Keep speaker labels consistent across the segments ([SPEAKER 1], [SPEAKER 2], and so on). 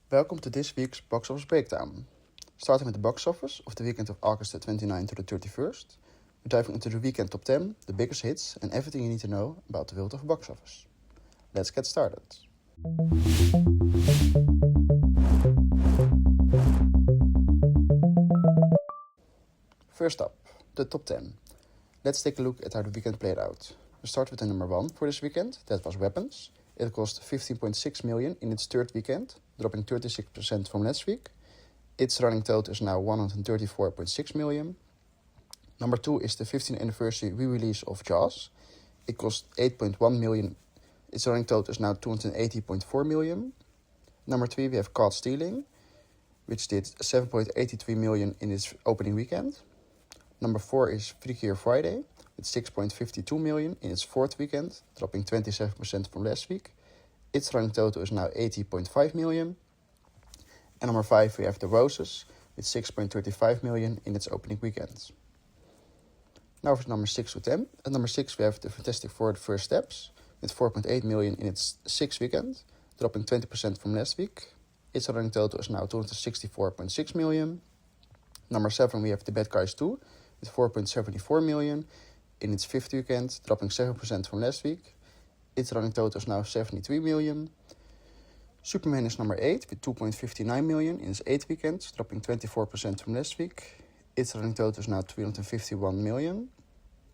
[SPEAKER 1] Welcome to this week's box office breakdown. Starting with the box office of the weekend of August the 29th to the 31st, we're diving into the weekend top 10, the biggest hits, and everything you need to know about the world of box office. Let's get started. First up, the top 10. Let's take a look at how the weekend played out. We start with the number 1 for this weekend, that was Weapons. It cost $15.6 million in its third weekend, dropping 36% from last week. Its running total is now $134.6 million. Number 2 is the 15th anniversary re-release of Jaws. It cost $8.1 million. Its running total is now $280.4 million. Number 3 we have Caught Stealing, which did $7.83 million in its opening weekend. Number 4 is Freakier Friday, with $6.52 million in its fourth weekend, dropping 27% from last week. Its running total is now $80.5 million. And number 5 we have The Roses, with $6.35 million in its opening weekend. Now for number 6 to 10. At number 6 we have The Fantastic Four: The First Steps, with $4.8 million in its sixth weekend, dropping 20% from last week. Its running total is now $264.6 million. Number 7 we have The Bad Guys 2, with $4.74 million in its fifth weekend, dropping 7% from last week. Its running total is now $73 million. Superman is number 8, with $2.59 million in its eighth weekend, dropping 24% from last week. Its running total is now $351 million.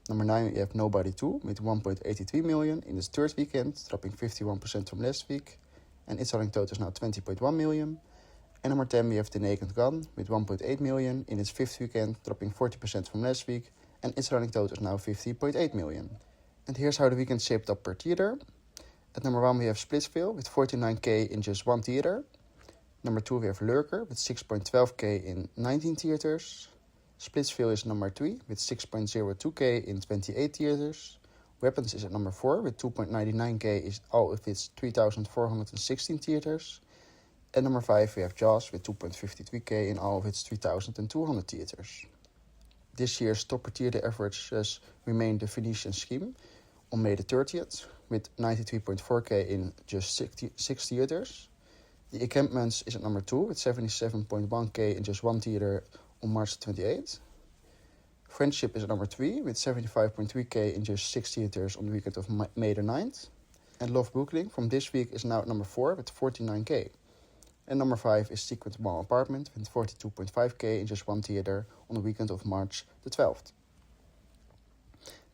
[SPEAKER 1] Number 9 we have Nobody 2, with $1.83 million in its third weekend, dropping 51% from last week. And its running total is now $20.1 million. And number 10 we have The Naked Gun, with $1.8 million in its fifth weekend, dropping 40% from last week. And its running total is now $50.8 million. And here's how the weekend shaped up per theater. At number 1 we have Splitsville with $49K in just one theater. Number 2 we have Lurker with $6.12K in 19 theaters. Splitsville is number 3 with $6.02K in 28 theaters. Weapons is at number 4 with $2.99K in all of its 3,416 theaters. And number 5 we have Jaws with $2.53K in all of its 3,200 theaters. This year's top per theater averages remain the Venetian scheme on May the 30th, with $93.4K in just 6 theaters. The Encampments is at number 2 with $77.1K in just one theater on March 28th. Friendship is at number 3 with $75.3K in just 6 theaters on the weekend of May the 9th. And Love Brooklyn from this week is now at number 4 with $49K. And number 5 is Secret Mall Apartment with $42.5K in just one theater on the weekend of March the 12th.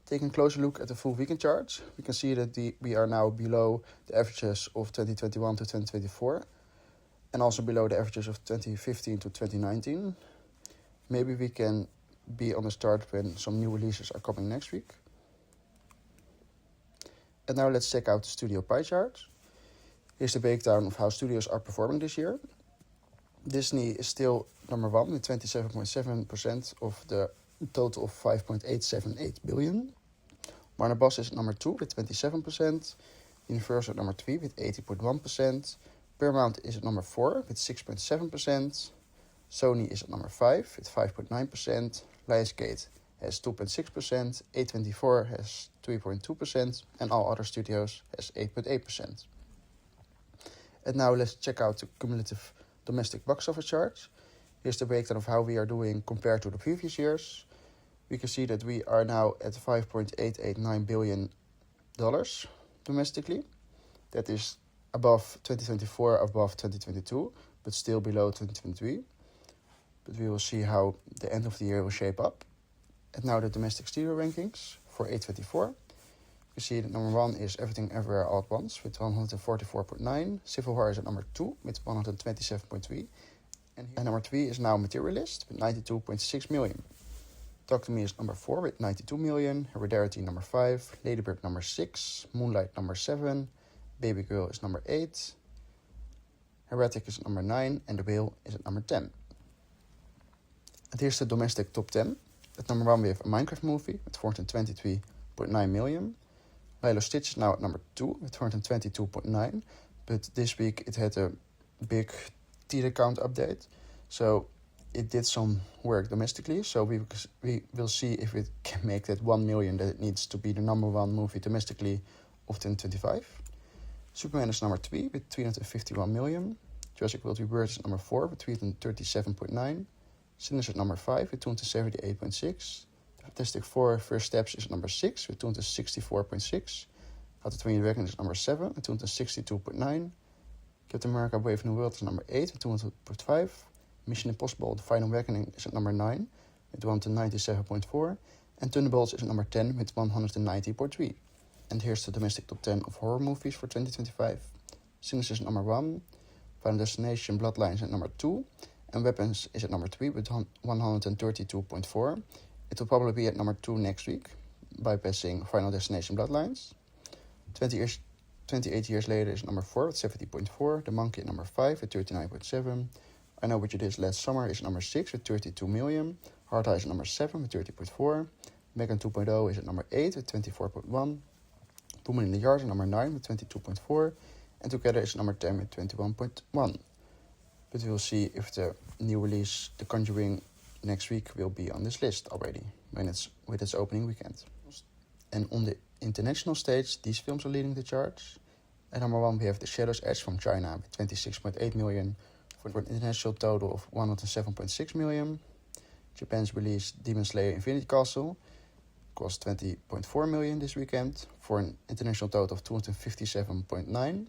[SPEAKER 1] Taking a closer look at the full weekend charts, we can see that we are now below the averages of 2021 to 2024 and also below the averages of 2015 to 2019. Maybe we can be on the start when some new releases are coming next week. And now let's check out the studio pie charts. Here's the breakdown of how studios are performing this year. Disney is still number 1 with 27.7% of the total of $5.878 billion. Warner Bros. Is at number 2 with 27%. Universal at number 3 with 80.1%. Paramount is at number 4 with 6.7%. Sony is at number 5 with 5.9%. Lionsgate has 2.6%. A24 has 3.2%. And all other studios has 8.8%. And now let's check out the cumulative domestic box office charts. Here's the breakdown of how we are doing compared to the previous years. We can see that we are now at $5.889 billion domestically. That is above 2024, above 2022, but still below 2023. But we will see how the end of the year will shape up. And now the domestic studio rankings for A24. You see that number 1 is Everything Everywhere All at Once with 144.9. Civil War is at number 2 with 127.3. And number 3 is now Materialist with 92.6 million. Talk to Me is number 4 with 92 million. Hereditary number 5. Lady Bird number 6. Moonlight number 7. Baby Girl is number 8. Heretic is at number 9. And The Whale is at number 10. And here's the domestic top 10. At number 1 we have a Minecraft movie with 423.9 million. Lilo Stitch is now at number 2 with 422.9, but this week it had a big theater count update, so it did some work domestically. So we will see if it can make that 1 million that it needs to be the number 1 movie domestically of 2025. Superman is number 3 with 351 million. Jurassic World Rebirth is number 4 with 337.9. Sinners is number 5 with 278.6. Fantastic Four First Steps is number 6 with 264.6. How to Train Your Dragon is number 7 with 262.9. Captain America Brave New World is number 8 with 200.5. Mission Impossible The Final Reckoning is at number 9 with 197.4. And Thunderbolts is at number 10 with 190.3. And here's the domestic top 10 of horror movies for 2025. Sinners is at number 1. Final Destination Bloodlines at number 2. And Weapons is at number 3 with 132.4. It will probably be at number 2 next week, bypassing Final Destination Bloodlines. 28 Years Later is number 4 with 70.4. The Monkey at number 5 with 39.7. I Know What You Did Last Summer is number 6 with 32 million. Hard Eye is number 7 with 30.4. Megan 2.0 is at number 8 with 24.1. Woman in the Yard is number 9 with 22.4. And Together is number 10 with 21.1. But we will see if the new release, The Conjuring, next week will be on this list already, with its opening weekend. And on the international stage, these films are leading the charts. At number 1 we have The Shadow's Edge from China with 26.8 million for an international total of 107.6 million. Japan's release Demon Slayer Infinity Castle cost 20.4 million this weekend for an international total of 257.9.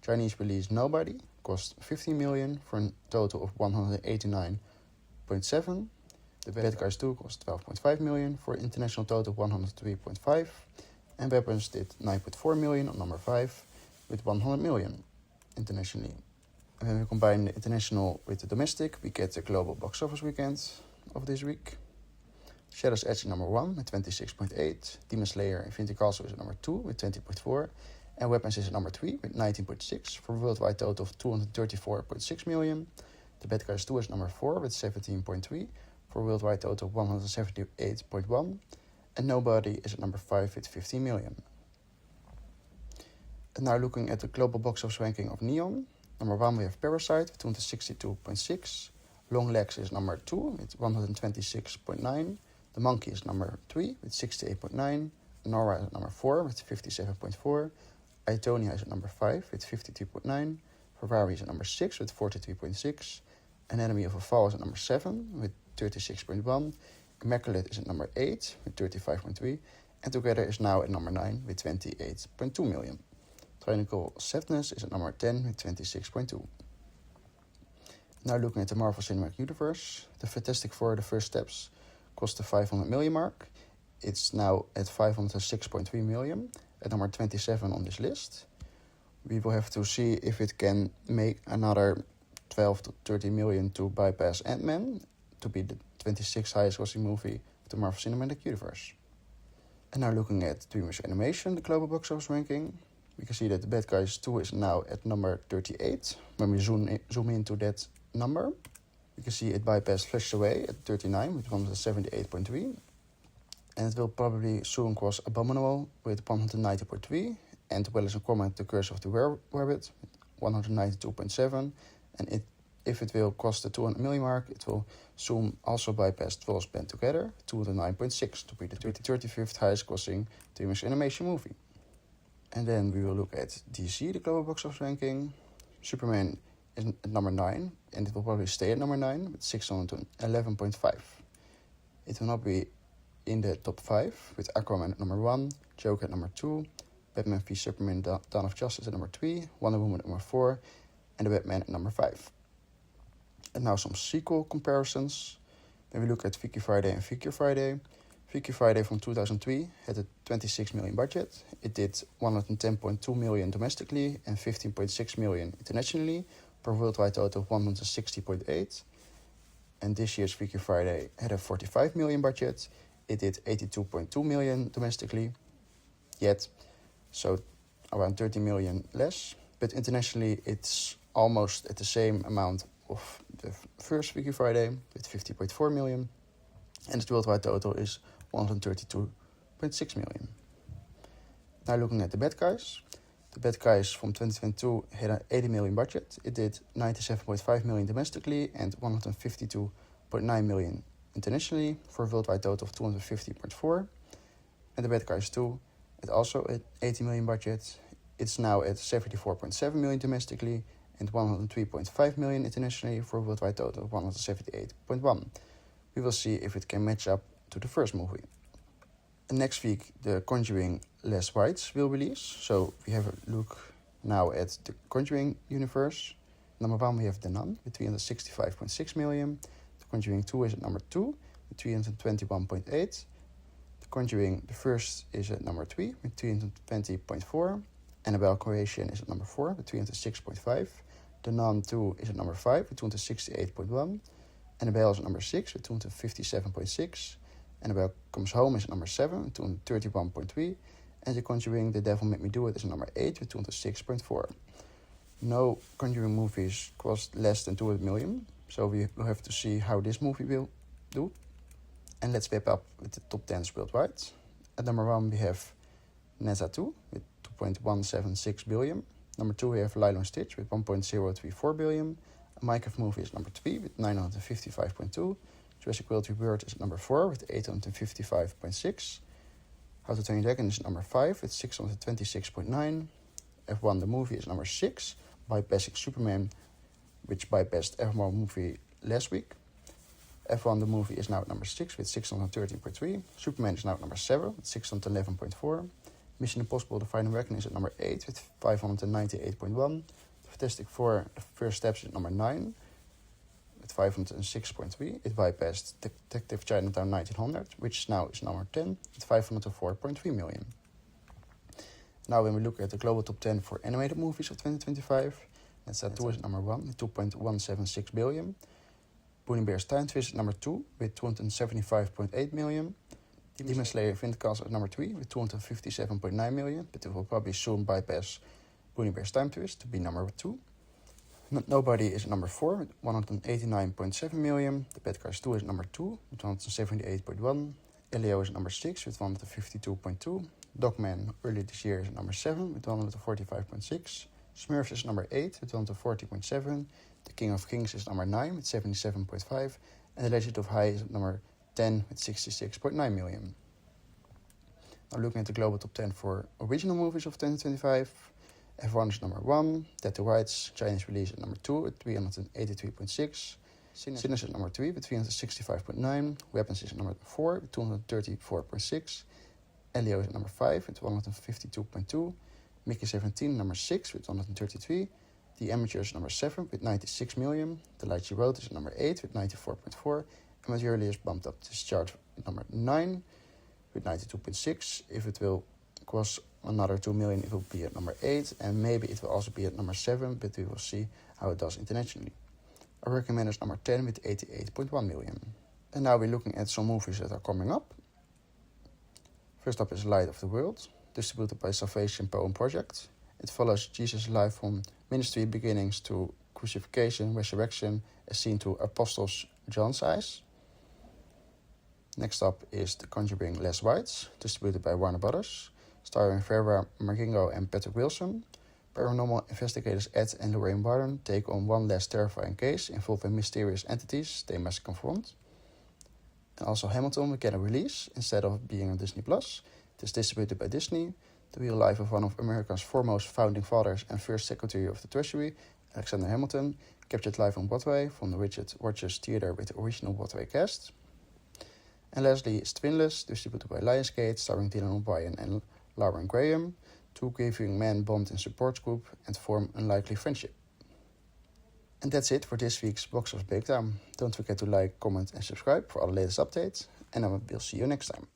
[SPEAKER 1] Chinese release Nobody cost 15 million for a total of 189.7. The Bad Guys 2 cost 12.5 million for an international total of 103.5. And Weapons did 9.4 million on number 5 with 100 million internationally. And when we combine the international with the domestic, we get the global box office weekend of this week. Shadow's Edge is number 1 with 26.8. Demon Slayer Infinity Castle is at number 2 with 20.4. And Weapons is at number 3 with 19.6 for a worldwide total of 234.6 million. The Bad Guys 2 is number 4 with 17.3 for a worldwide total of 178.1. And Nobody is at number 5 with 15 million. And now looking at the global box office ranking of Neon. Number 1 we have Parasite with 262.6. Long Legs is number 2 with 126.9. The Monkey is number 3 with 68.9. Nora is at number 4 with 57.4. Itonia is at number 5 with 52.9. Ferrari is at number 6 with 43.6. Anatomy of a Fall is at number 7 with 36.1. Immaculate is at number 8 with 35.3. And Together is now at number 9 with 28.2 million. Triangle Sadness is at number 10 with 26.2. Now looking at the Marvel Cinematic Universe. The Fantastic Four The First Steps cost the 500 million mark. It's now at 506.3 million, at number 27 on this list. We will have to see if it can make another 12 to 30 million to bypass Ant-Man, to be the 26th highest grossing movie of the Marvel Cinematic Universe. And now looking at DreamWorks Animation, the global box office ranking, we can see that The Bad Guys 2 is now at number 38. When we zoom into that number, we can see it bypassed Flushed Away at 39 with 178.3. And it will probably soon cross Abominable with 190.3. And Wallace and Gromit The Curse of the Rabbit with 192.7. And if it will cross the 200 million mark, it will soon also bypass Trolls Band Together, 209.6, to be the 35th highest grossing DreamWorks Animation movie. And then we will look at DC, the global box office ranking. Superman is at number 9, and it will probably stay at number 9 with 611.5. It will not be in the top 5 with Aquaman at number 1, Joker at number 2, Batman v Superman Dawn of Justice at number 3, Wonder Woman at number 4, and The Batman at number 5. And now some sequel comparisons. When we look at Freaky Friday and Freakier Friday. Freaky Friday from 2003 had a 26 million budget. It did 110.2 million domestically and 15.6 million internationally, for a worldwide total of 160.8. And this year's Freaky Friday had a 45 million budget. It did 82.2 million domestically, so around 30 million less. But internationally, it's almost at the same amount of the first Freaky Friday with 50.4 million. And its worldwide total is 132.6 million. Now looking at The Bad Guys. The Bad Guys from 2022 had an 80 million budget. It did 97.5 million domestically and 152.9 million internationally, for a worldwide total of 250.4. And The Bad Guys 2 had also an 80 million budget. It's now at 74.7 million domestically and 103.5 million internationally for a worldwide total of 178.1. We will see if it can match up to the first movie. And next week, The Conjuring Last Rites will release. So we have a look now at the Conjuring universe. Number 1, we have The Nun with 365.6 million. The Conjuring 2 is at number 2 with 321.8. The Conjuring, the first, is at number 3 with 320.4. Annabelle Creation is at number 4 with 306.5. The Nun 2 is at number 5 with 268.1. Annabelle is at number 6 with 257.6. Annabelle Comes Home is at number 7 with 231.3. And The Conjuring The Devil Made Me Do It is at number 8 with 206.4. No Conjuring movies cost less than 200 million. So we will have to see how this movie will do. And let's wrap up with the top 10s worldwide. At number 1 we have Netta 2 with 2.176 billion. Number 2 we have Lilo and Stitch with 1.034 billion. A Minecraft movie is number 3 with 955.2. Jurassic World Rebirth is at number 4 with 855.6. How to Train Your Dragon is at number 5 with 626.9. F1 the movie is number 6, bypassing Superman, which bypassed F1 movie last week. F1 the movie is now at number 6 with 613.3. Superman is now at number 7 with 611.4. Mission Impossible The Final Reckoning is at number 8 with 598.1. Fantastic Four The First Steps is at number 9 with 506.3. It bypassed Detective Chinatown 1900, which now is number 10 with 504.3 million. Now when we look at the global top 10 for animated movies of 2025, Netta 2 is at number 1 with 2.176 billion. Boon Bear's Time Twist at number 2 with 275.8 million. Demon Slayer Winter Castle at number 3 with 257.9 million, but it will probably soon bypass Boon Bear's Time Twist to be number 2. Nobody is at number 4 with 189.7 million. The Bad Guys 2 is at number 2 with 178.1. Elio is at number 6 with 152.2. Dogman early this year is at number 7 with 145.6. Smurfs is number 8 with 140.7. The King of Kings is number 9 with 77.5. And The Legend of High is at number 10 with 66.9 million. Now looking at the global top 10 for original movies of 2025. F1 is number 1. Dead to Rights, Chinese release at number 2 with 383.6. Sinners is number 3 with 365.9. Weapons is number 4 with 234.6. Elio is at number 5 with 152.2. Mickey 17 number 6 with 133. The Amateurs number 7 with 96 million. The Light She Wrote is at number 8 with 94.4. And Materially is bumped up this chart at number 9 with 92.6. If it will cross another 2 million, it will be at number 8. And maybe it will also be at number 7, but we will see how it does internationally. I recommend is number 10 with 88.1 million. And now we're looking at some movies that are coming up. First up is Light of the World, distributed by Salvation Poem Project. It follows Jesus' life from ministry beginnings to crucifixion, resurrection, as seen through Apostles John's eyes. Next up is The Conjuring Last Rites, distributed by Warner Brothers, starring Vera Margingo and Patrick Wilson. Paranormal investigators Ed and Lorraine Warren take on one less terrifying case involving mysterious entities they must confront. And also Hamilton will get a release instead of being on Disney+. It is distributed by Disney. The real life of one of America's foremost founding fathers and first Secretary of the Treasury, Alexander Hamilton, captured live on Broadway from the Richard Rodgers Theatre with the original Broadway cast. And lastly is Twinless, distributed by Lionsgate, starring Dylan O'Brien and Lauren Graham. Two grieving men bond in support group and form unlikely friendship. And that's it for this week's Box Office Breakdown. Don't forget to like, comment and subscribe for all the latest updates. And I will see you next time.